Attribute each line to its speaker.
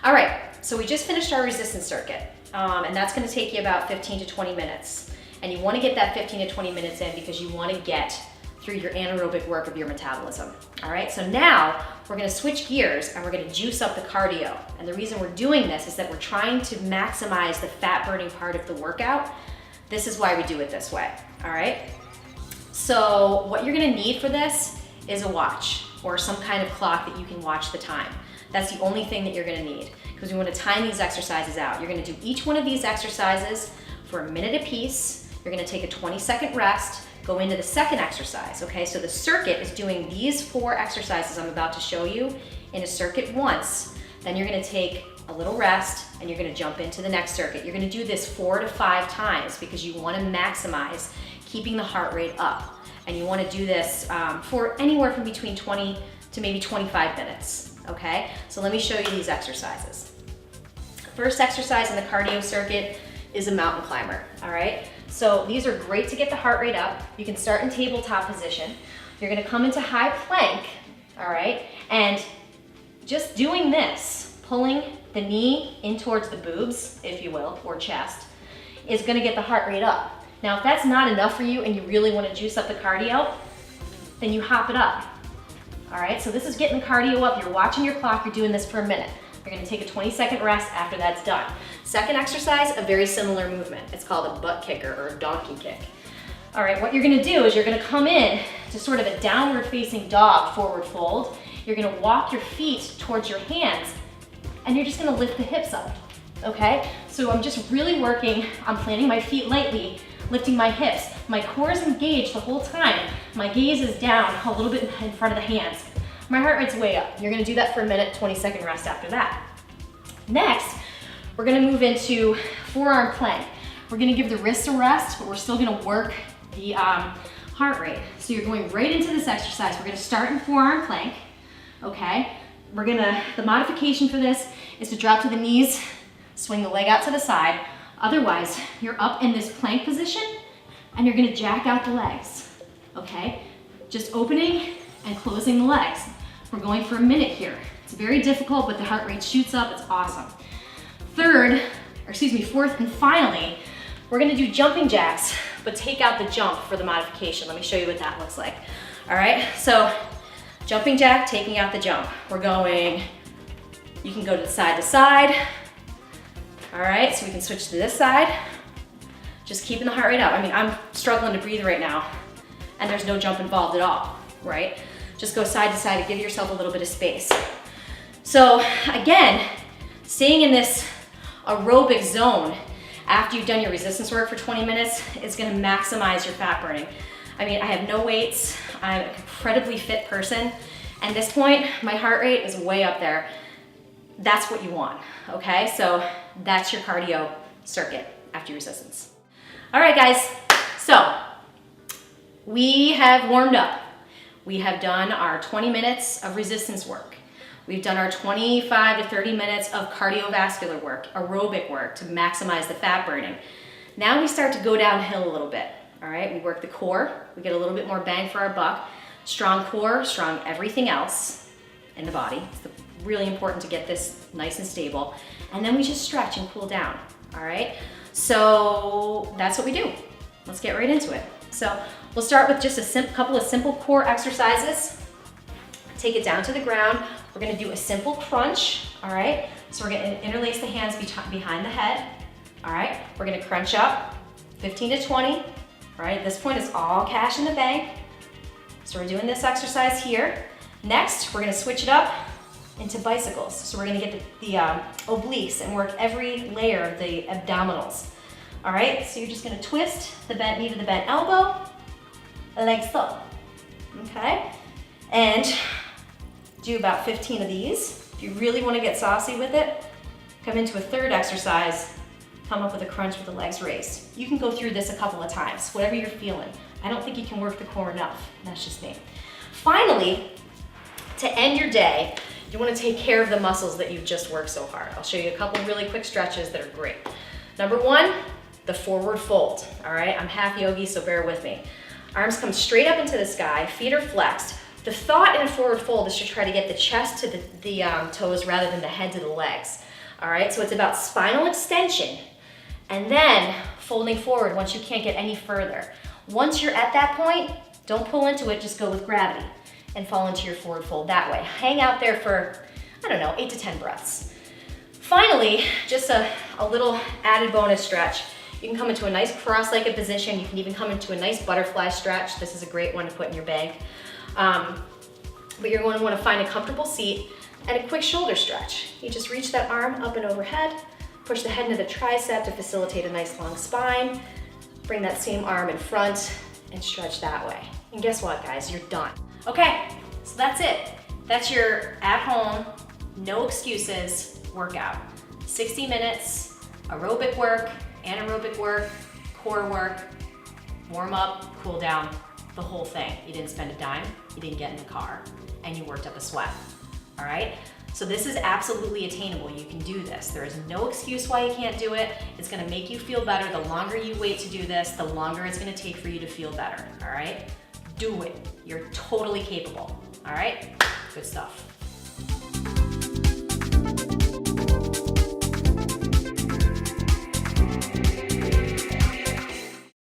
Speaker 1: All right, so we just finished our resistance circuit, and that's gonna take you about 15 to 20 minutes. And you wanna get that 15 to 20 minutes in because you wanna get through your anaerobic work of your metabolism. All right, so now we're gonna switch gears and we're gonna juice up the cardio. And the reason we're doing this is that we're trying to maximize the fat burning part of the workout. This is why we do it this way, all right? So what you're gonna need for this is a watch or some kind of clock that you can watch the time. That's the only thing that you're gonna need because we wanna time these exercises out. You're gonna do each one of these exercises for a minute apiece. You're gonna take a 20-second rest, go into the second exercise, okay? So the circuit is doing these 4 exercises I'm about to show you in a circuit once. Then you're gonna take a little rest and you're gonna jump into the next circuit. You're gonna do this 4 to 5 times because you wanna maximize keeping the heart rate up. And you wanna do this for anywhere from between 20 to maybe 25 minutes, okay? So let me show you these exercises. First exercise in the cardio circuit is a mountain climber, all right? So these are great to get the heart rate up. You can start in tabletop position. You're gonna come into high plank, all right? And just doing this, pulling the knee in towards the boobs, if you will, or chest, is gonna get the heart rate up. Now, if that's not enough for you and you really wanna juice up the cardio, then you hop it up, all right? So this is getting the cardio up. You're watching your clock, you're doing this for a minute. You're gonna take a 20-second rest after that's done. Second exercise, a very similar movement. It's called a butt kicker or a donkey kick. All right, what you're gonna do is you're gonna come in to sort of a downward facing dog forward fold. You're gonna walk your feet towards your hands and you're just gonna lift the hips up, okay? So I'm just really working on planting my feet lightly, lifting my hips. My core is engaged the whole time. My gaze is down a little bit in front of the hands. My heart rate's way up. You're gonna do that for a minute, 20-second rest after that. Next, we're gonna move into forearm plank. We're gonna give the wrists a rest, but we're still gonna work the heart rate. So you're going right into this exercise. We're gonna start in forearm plank, okay? The modification for this is to drop to the knees, swing the leg out to the side. Otherwise, you're up in this plank position and you're gonna jack out the legs, okay? Just opening and closing the legs. We're going for a minute here. It's very difficult, but the heart rate shoots up, it's awesome. Fourth and finally, we're gonna do jumping jacks, but take out the jump for the modification. Let me show you what that looks like. All right, so jumping jack, taking out the jump. We're going, you can go to side. All right, so we can switch to this side. Just keeping the heart rate up. I mean, I'm struggling to breathe right now, and there's no jump involved at all, right? Just go side to side and give yourself a little bit of space. So again, staying in this aerobic zone after you've done your resistance work for 20 minutes is gonna maximize your fat burning. I mean, I have no weights, I'm an incredibly fit person. At this point, my heart rate is way up there. That's what you want, okay? So that's your cardio circuit after your resistance. All right, guys, so we have warmed up. We have done our 20 minutes of resistance work. We've done our 25 to 30 minutes of cardiovascular work, aerobic work to maximize the fat burning. Now we start to go downhill a little bit, all right? We work the core, we get a little bit more bang for our buck. Strong core, strong everything else in the body. It's really important to get this nice and stable. And then we just stretch and cool down, all right? So that's what we do. Let's get right into it. So we'll start with just a couple of simple core exercises. Take it down to the ground. We're gonna do a simple crunch, all right? So we're gonna interlace the hands behind the head, all right? We're gonna crunch up 15 to 20, all right? At this point, it's all cash in the bank. So we're doing this exercise here. Next, we're gonna switch it up into bicycles. So we're gonna get the obliques and work every layer of the abdominals. All right, so you're just gonna twist the bent knee to the bent elbow, legs up, okay? And do about 15 of these. If you really wanna get saucy with it, come into a third exercise, come up with a crunch with the legs raised. You can go through this a couple of times, whatever you're feeling. I don't think you can work the core enough, that's just me. Finally, to end your day, you wanna take care of the muscles that you've just worked so hard. I'll show you a couple really quick stretches that are great. Number one, the forward fold, all right? I'm half yogi, so bear with me. Arms come straight up into the sky, feet are flexed. The thought in a forward fold is to try to get the chest to the toes rather than the head to the legs. All right, so it's about spinal extension and then folding forward once you can't get any further. Once you're at that point, don't pull into it, just go with gravity and fall into your forward fold that way. Hang out there for, I don't know, 8 to 10 breaths. Finally, just a little added bonus stretch. You can come into a nice cross-legged position. You can even come into a nice butterfly stretch. This is a great one to put in your bag. But you're going to want to find a comfortable seat and a quick shoulder stretch. You just reach that arm up and overhead, push the head into the tricep to facilitate a nice long spine. Bring that same arm in front and stretch that way. And guess what, guys? You're done. Okay, so that's it. That's your at-home, no excuses workout. 60 minutes, aerobic work, anaerobic work, core work, warm up, cool down, the whole thing. You didn't spend a dime, you didn't get in the car, and you worked up a sweat. All right? So this is absolutely attainable. You can do this. There is no excuse why you can't do it. It's gonna make you feel better. The longer you wait to do this, the longer it's gonna take for you to feel better, all right? Do it. You're totally capable, all right? Good stuff.